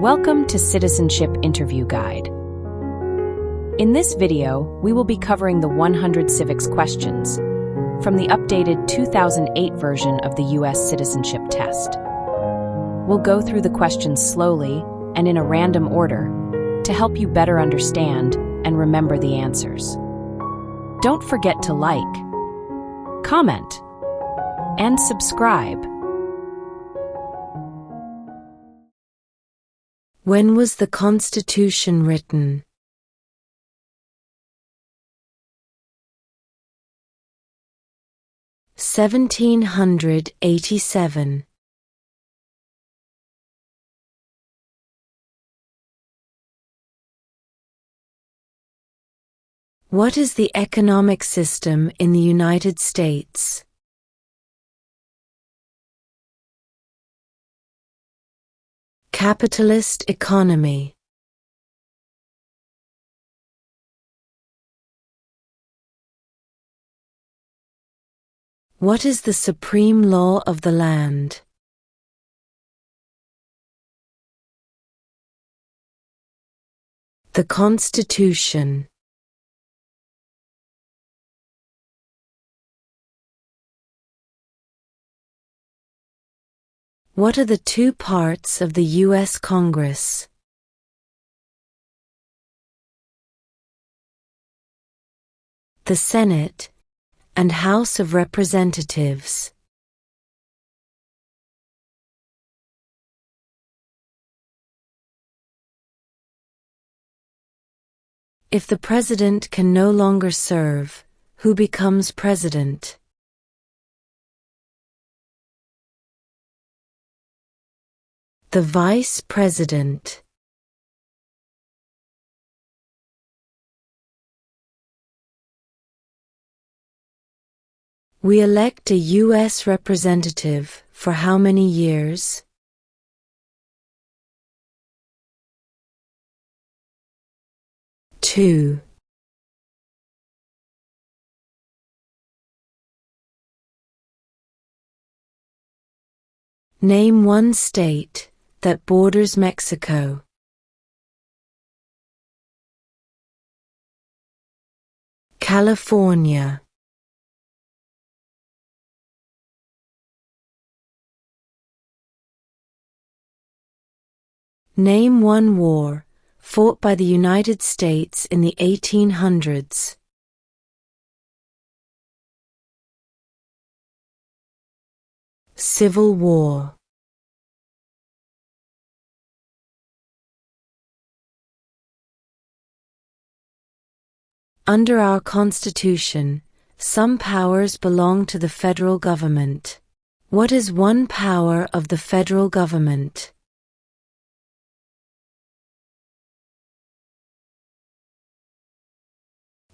Welcome to Citizenship Interview Guide. In this video, we will be covering the 100 civics questions from the updated 2008 version of the U.S. citizenship test. We'll go through the questions slowly and in a random order to help you better understand and remember the answers. Don't forget to like, comment, and subscribe. When was the Constitution written? (1787). What is the economic system in the United States? Capitalist economy. What is the supreme law of the land? The Constitution. What are the two parts of the U.S. Congress? The Senate and House of Representatives. If the president can no longer serve, who becomes president? The Vice President. We elect a U.S. representative for how many years? 2. Name one state that borders Mexico. California. Name one war fought by the United States in the 1800s. Civil War. Under our Constitution, some powers belong to the federal government. What is one power of the federal government?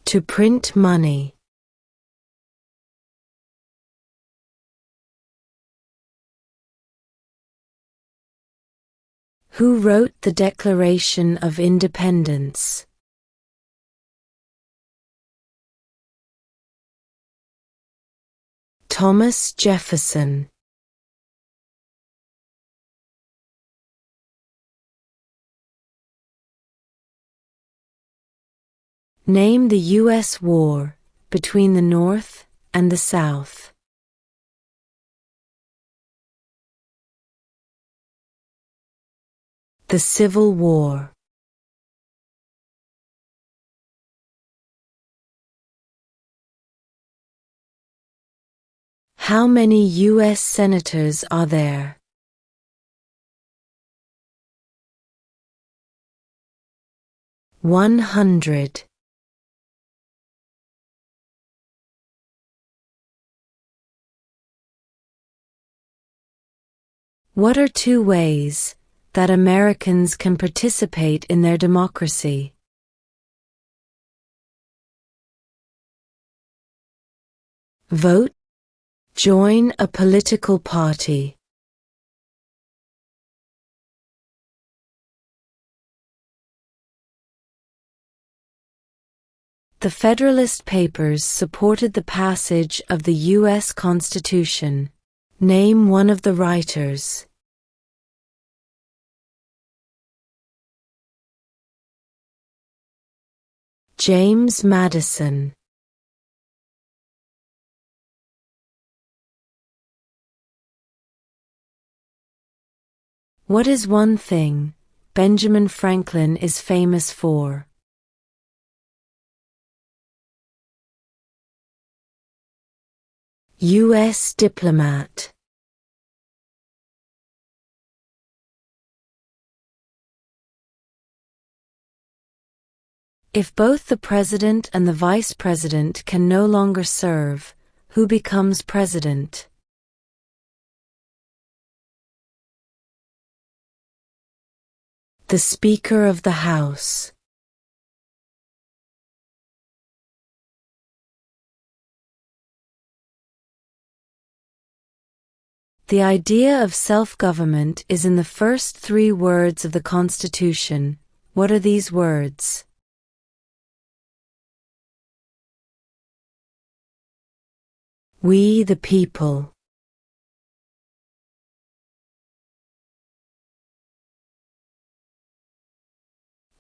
To print money. Who wrote the Declaration of Independence? Thomas Jefferson. Name the U.S. war between the North and the South. The Civil War. How many U.S. senators are there? 100. What are two ways that Americans can participate in their democracy? Vote. Join a political party. The Federalist Papers supported the passage of the U.S. Constitution. Name one of the writers. James Madison. What is one thing Benjamin Franklin is famous for? U.S. diplomat. If both the president and the vice president can no longer serve, who becomes president? The Speaker of the House. The idea of self-government is in the first 3 words of the Constitution. What are these words? We the people.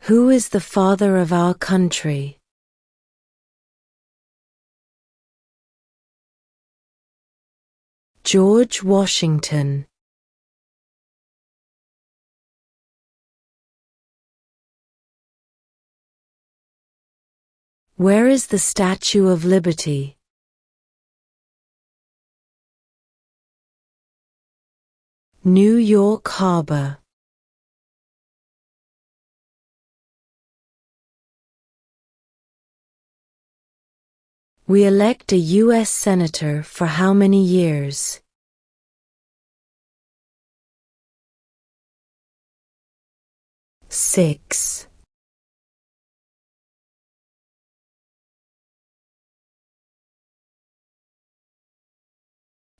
Who is the father of our country? George Washington. Where is the Statue of Liberty? New York Harbor. We elect a U.S. Senator for how many years? 6.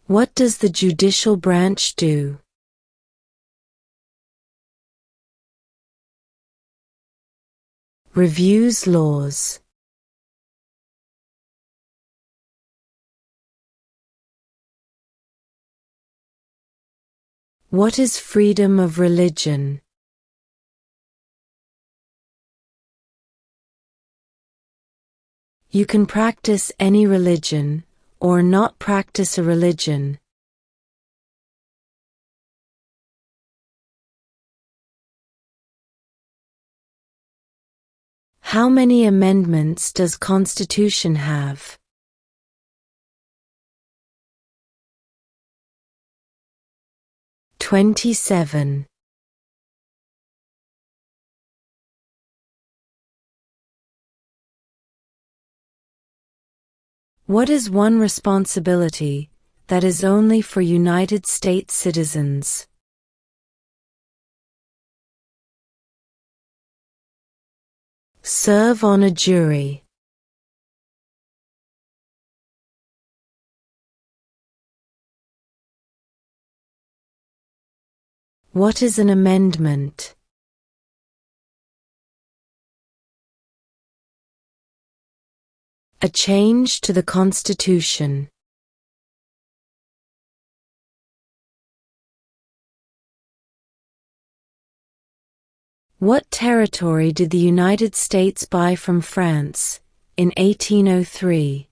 What does the judicial branch do? Reviews laws. What is freedom of religion? You can practice any religion, or not practice a religion. How many amendments does Constitution have? 27. What is one responsibility that is only for United States citizens? Serve on a jury. What is an amendment? A change to the Constitution. What territory did the United States buy from France in 1803?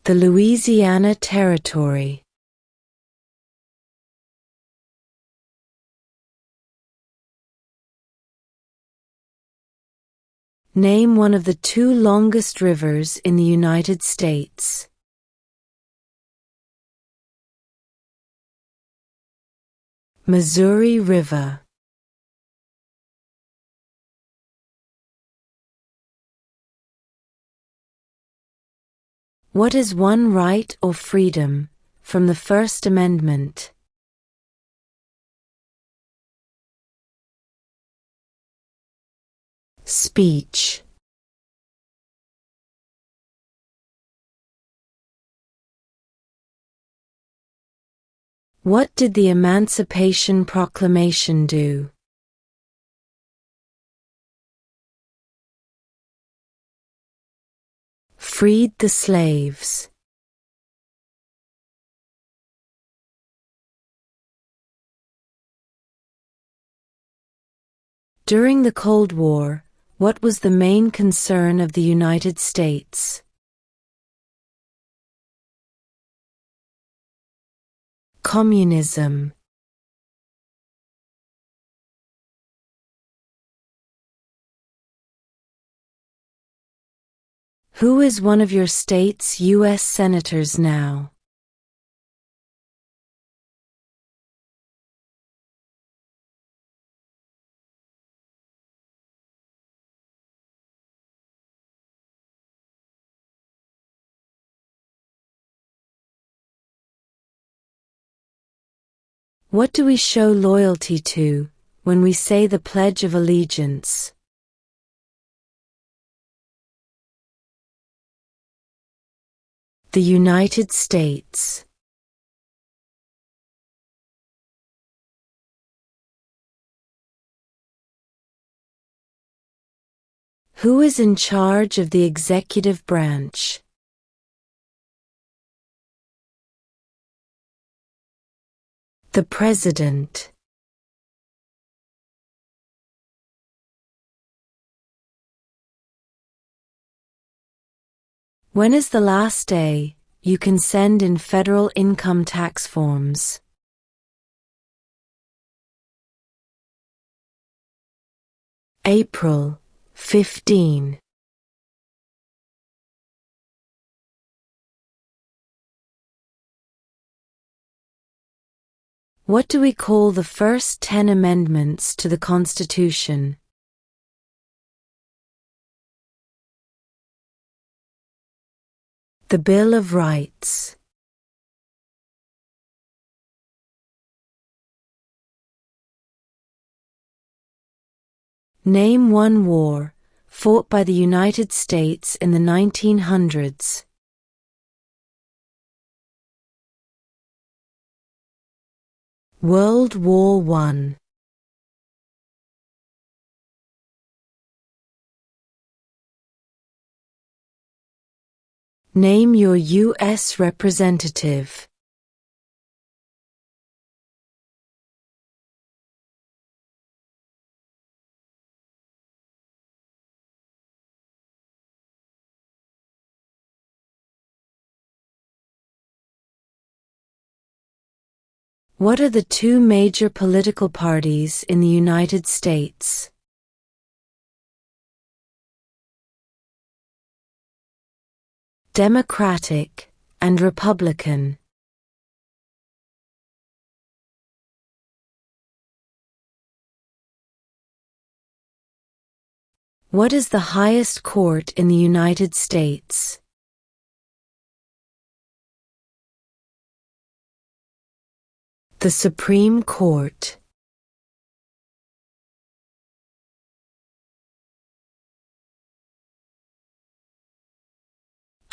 The Louisiana Territory. Name one of the 2 longest rivers in the United States. Missouri River. What is one right or freedom from the First Amendment? Speech. What did the Emancipation Proclamation do? Freed the slaves. During the Cold War, what was the main concern of the United States? Communism. Who is one of your state's U.S. senators now? What do we show loyalty to when we say the Pledge of Allegiance? The United States. Who is in charge of the executive branch? The President. When is the last day you can send in federal income tax forms? April 15. What do we call the first 10 amendments to the Constitution? The Bill of Rights. Name one war fought by the United States in the 1900s. World War I. Name your U.S. representative. What are the two major political parties in the United States? Democratic and Republican. What is the highest court in the United States? The Supreme Court.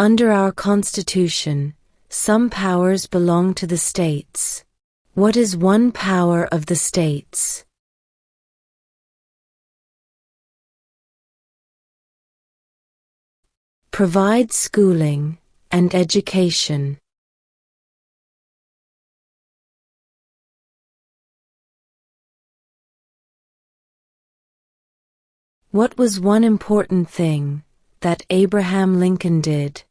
Under our Constitution, some powers belong to the states. What is one power of the states? Provide schooling and education. What was one important thing that Abraham Lincoln did?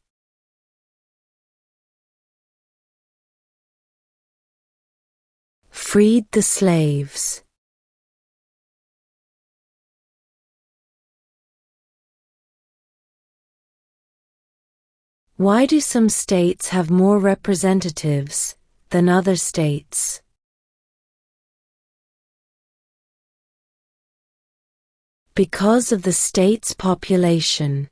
Freed the slaves. Why do some states have more representatives than other states? Because of the state's population.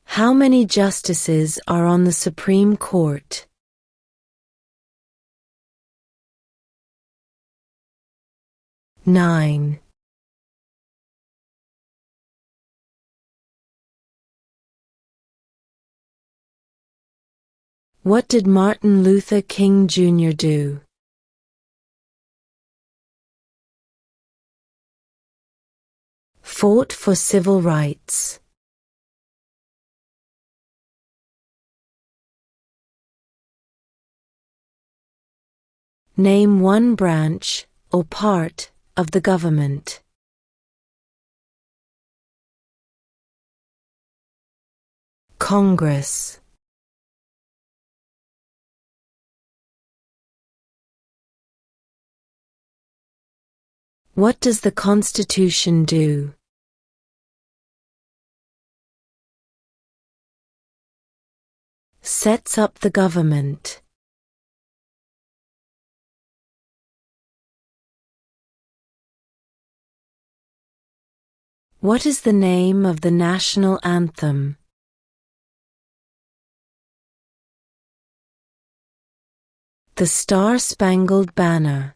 How many justices are on the Supreme Court? 9. What did Martin Luther King Jr. do? Fought for civil rights. Name one branch or part of the government. Congress. What does the Constitution do? Sets up the government. What is the name of the national anthem? The Star-Spangled Banner.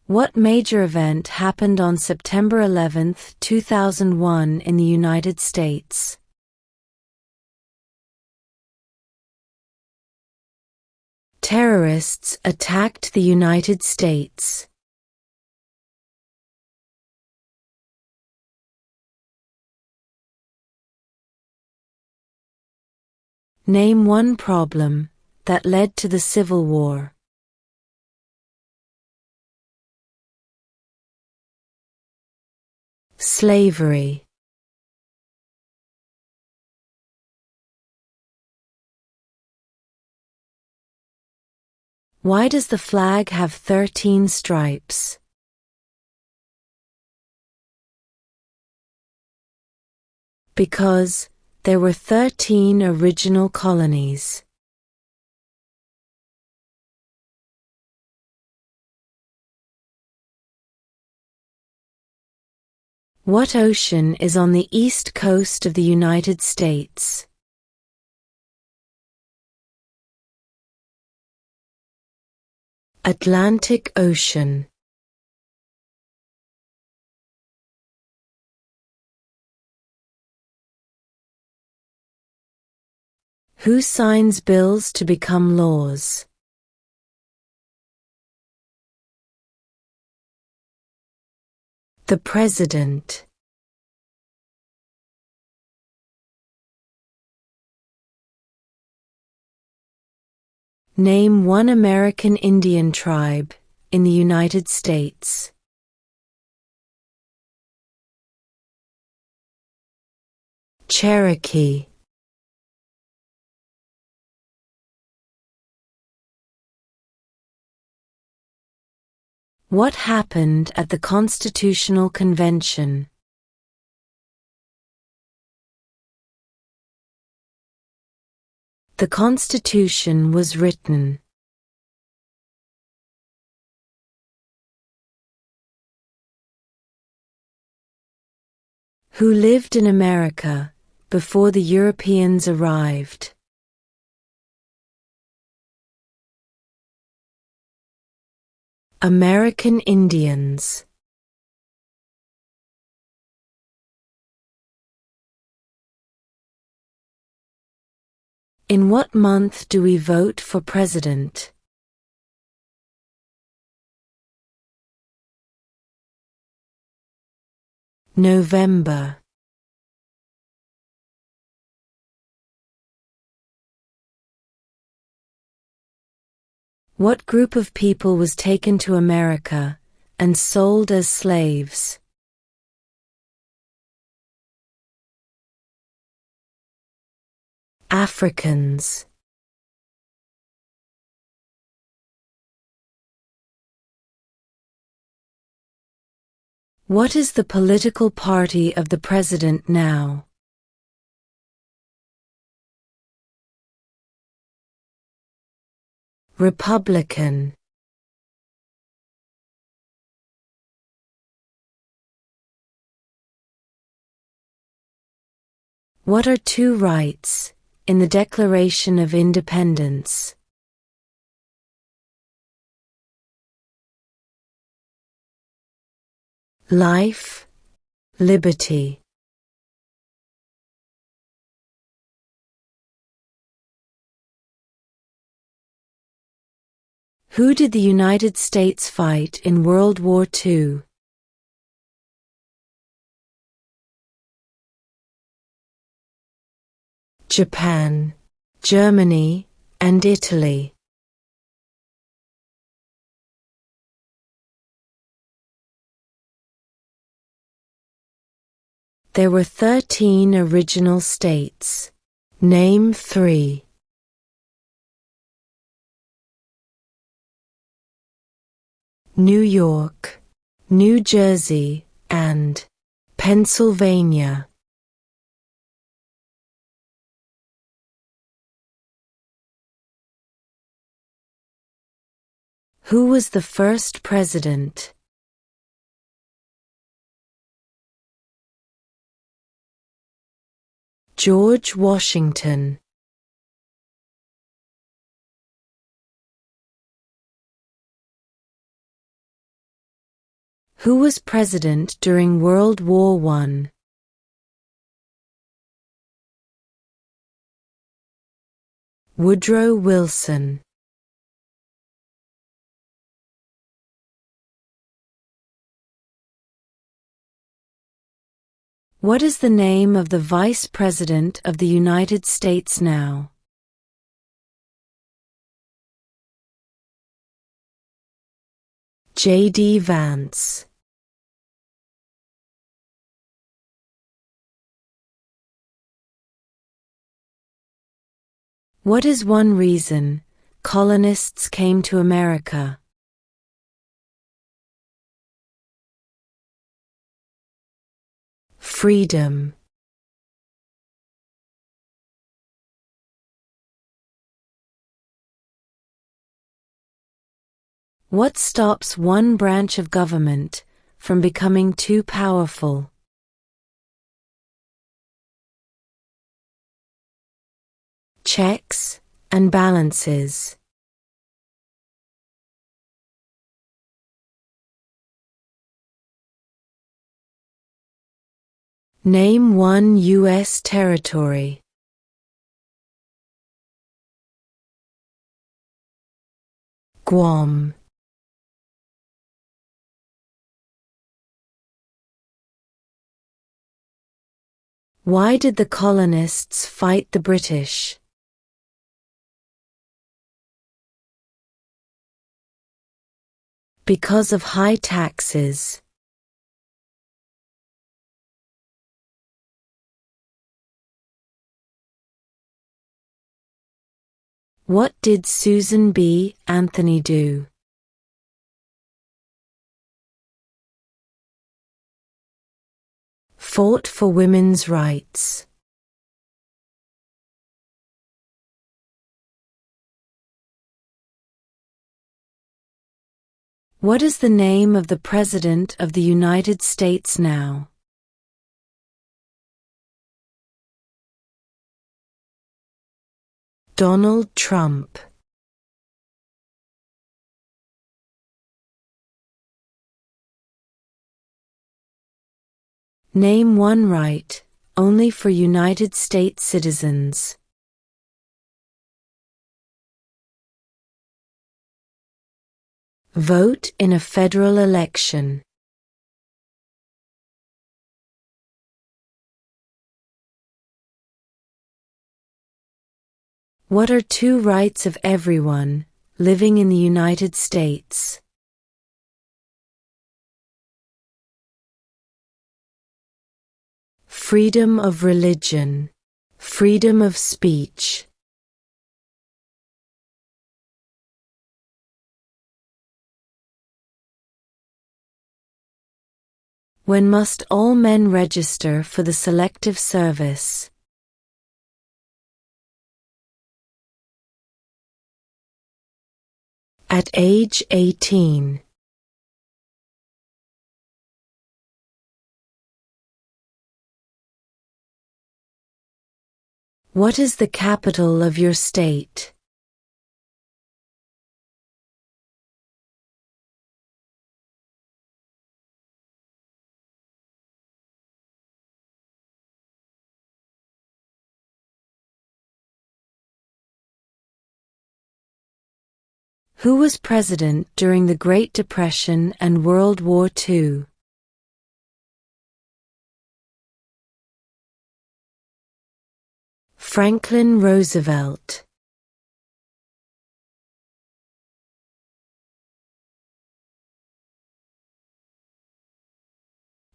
What major event happened on September 11, 2001 in the United States? Terrorists attacked the United States. Name one problem that led to the Civil War. Slavery. Why does the flag have 13 stripes? Because there were 13 original colonies. What ocean is on the east coast of the United States? Atlantic Ocean. Who signs bills to become laws? The President. Name one American Indian tribe in the United States. Cherokee. What happened at the Constitutional Convention? The Constitution was written. Who lived in America before the Europeans arrived? American Indians. In what month do we vote for president? November. What group of people was taken to America and sold as slaves? Africans. What is the political party of the president now? Republican. What are two rights in the Declaration of Independence? Life, liberty. Who did the United States fight in World War II? Japan, Germany, and Italy. There were 13 original states. Name 3. New York, New Jersey, and Pennsylvania. Who was the first president? George Washington. Who was president during World War I? Woodrow Wilson. What is the name of the Vice President of the United States now? J.D. Vance. What is one reason colonists came to America? Freedom. What stops one branch of government from becoming too powerful? Checks and balances. Name one U.S. territory. Guam. Why did the colonists fight the British? Because of high taxes. What did Susan B. Anthony do? Fought for women's rights. What is the name of the President of the United States now? Donald Trump. Name one right only for United States citizens. Vote in a federal election. What are two rights of everyone living in the United States? Freedom of religion, freedom of speech. When must all men register for the Selective Service? At age 18. What is the capital of your state? Who was president during the Great Depression and World War II? Franklin Roosevelt.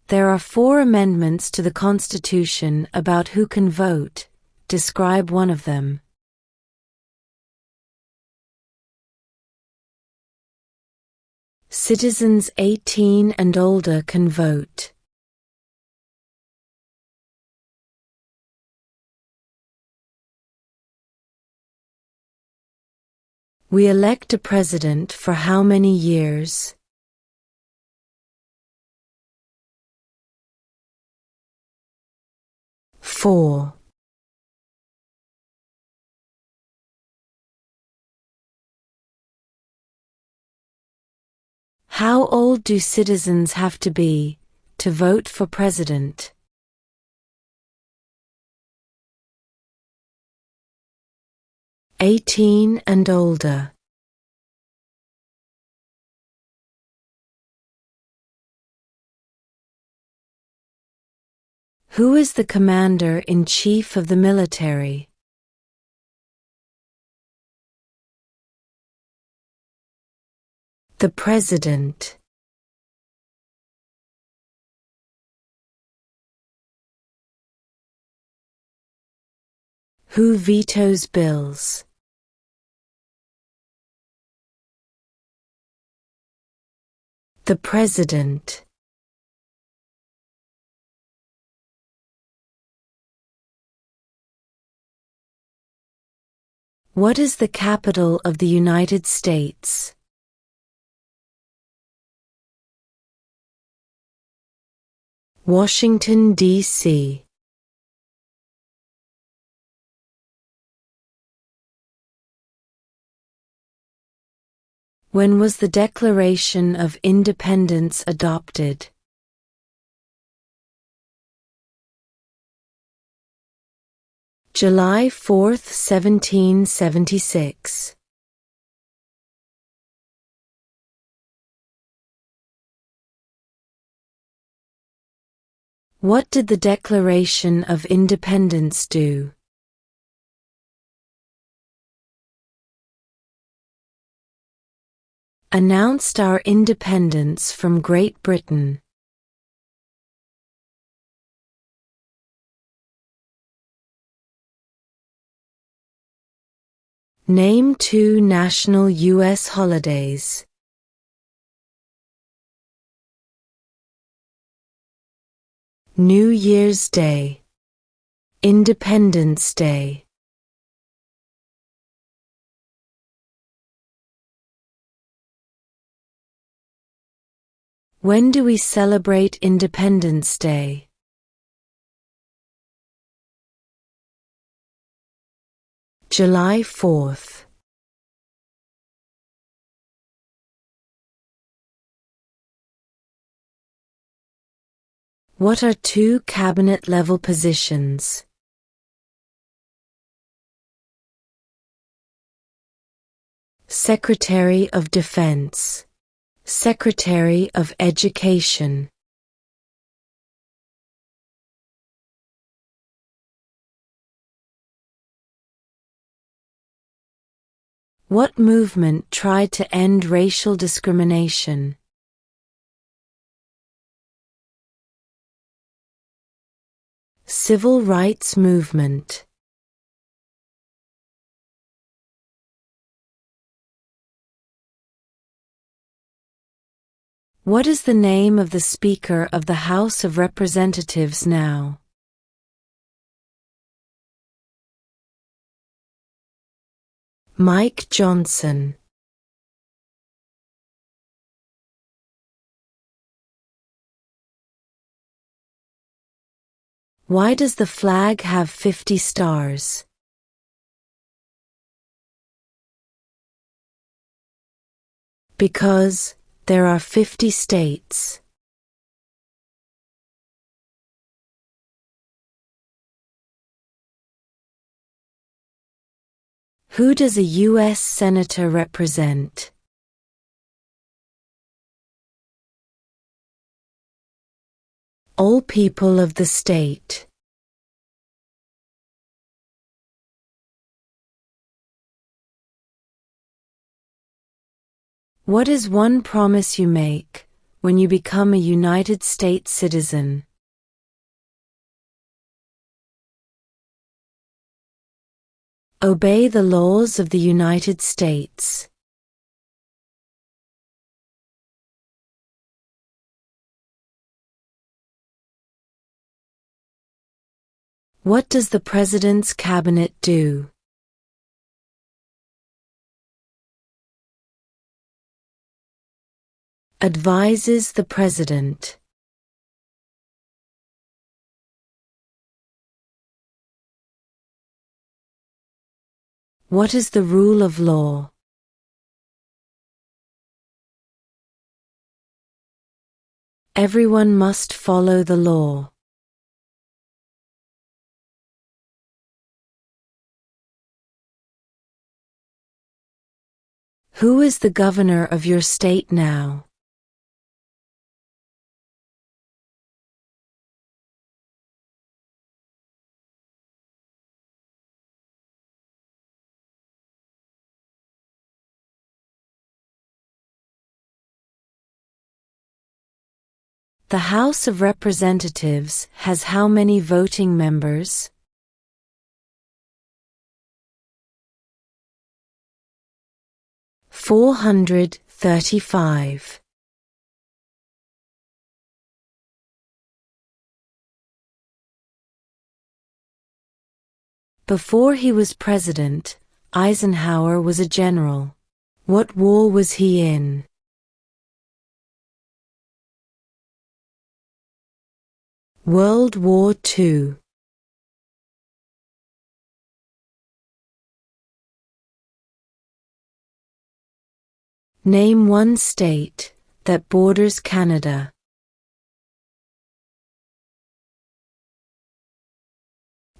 There are 4 amendments to the Constitution about who can vote. Describe one of them. Citizens 18 and older can vote. We elect a president for how many years? Four. How old do citizens have to be to vote for president? 18 and older. Who is the commander-in-chief of the military? The President. Who vetoes bills? The President. What is the capital of the United States? Washington, D.C. When was the Declaration of Independence adopted? July 4, 1776. What did the Declaration of Independence do? Announced our independence from Great Britain. Name 2 national U.S. holidays. New Year's Day. Independence Day. When do we celebrate Independence Day? July 4th. What are 2 cabinet-level positions? Secretary of Defense. Secretary of Education. What movement tried to end racial discrimination? Civil rights movement. What is the name of the Speaker of the House of Representatives now? Mike Johnson. Why does the flag have 50 stars? Because there are 50 states. Who does a U.S. Senator represent? All people of the state. What is one promise you make when you become a United States citizen? Obey the laws of the United States. What does the President's Cabinet do? Advises the President. What is the rule of law? Everyone must follow the law. Who is the governor of your state now? The House of Representatives has how many voting members? 435. Before he was president, Eisenhower was a general. What war was he in? World War II. Name one state that borders Canada.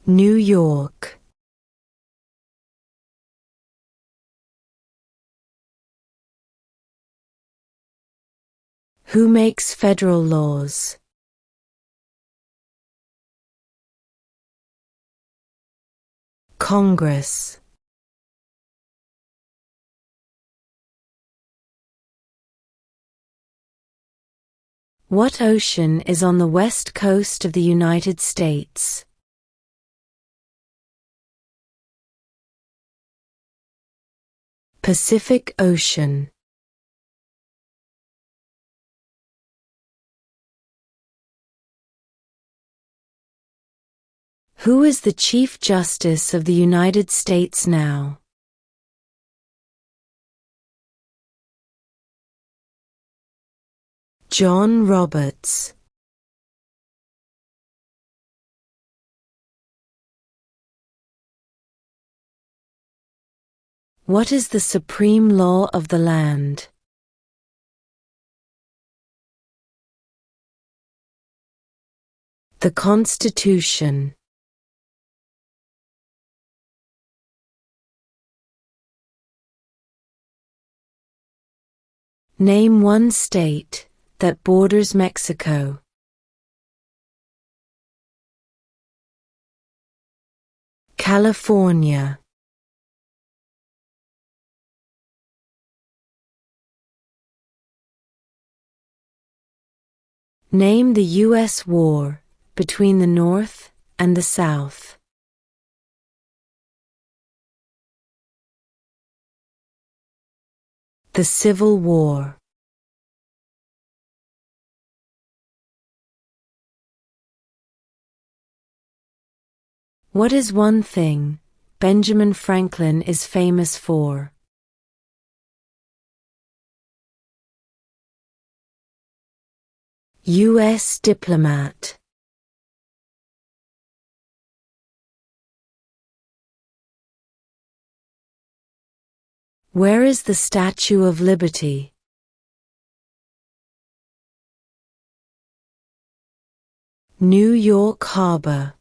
New York. Who makes federal laws? Congress. What ocean is on the west coast of the United States? Pacific Ocean. Who is the Chief Justice of the United States now? John Roberts. What is the supreme law of the land? The Constitution. Name one state that borders Mexico. California. Name the U.S. war between the North and the South. The Civil War. What is one thing Benjamin Franklin is famous for? U.S. diplomat. Where is the Statue of Liberty? New York Harbor.